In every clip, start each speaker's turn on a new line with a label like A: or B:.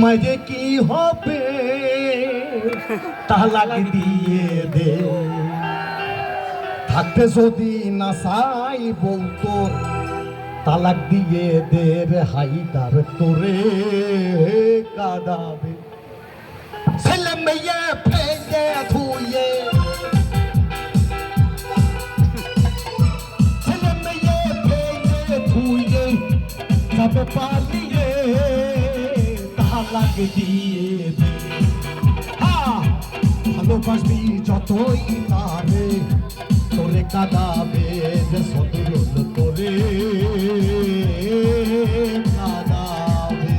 A: মাঝে কি হবে তালাক দিয়ে দে থাকতে যদি না চাই বলতো তালাক দিয়ে দে রে হাইদার তোরে কাঁদাবে ছেলে মেয়ে ফেলে ধুয়ে ছেলে মেয়ে ফেলে ধুয়ে যাবে পালিয়ে তালাক দিয়ে দে ভালোবাসবি যতই তারে তোরে কাঁদাবে যে সদরুল তোরে কাঁদাবে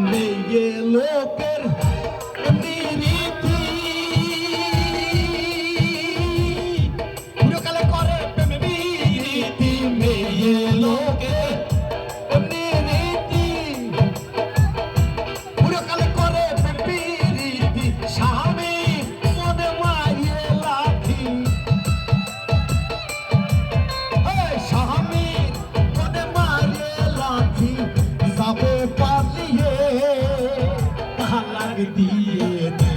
A: মেয়ে লোকের রীতি পুরকালে করে প্রেম রীতি মেয়ে লোকের রীতি পুরকালে করে প্রেম রীতি স্বামী মনে মারিয়ে লাথি স্বামী মনে মারিয়ে লাথি যাবে পালিয়ে তালাক দিয়ে দে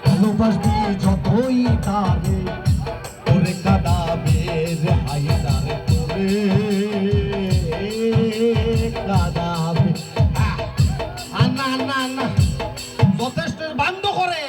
A: ভালোবাসবি যতই তারে তোরে কাঁদাবে রে হাইদার তোরে কাঁদাবে না না না যথেষ্ট বন্ধ করে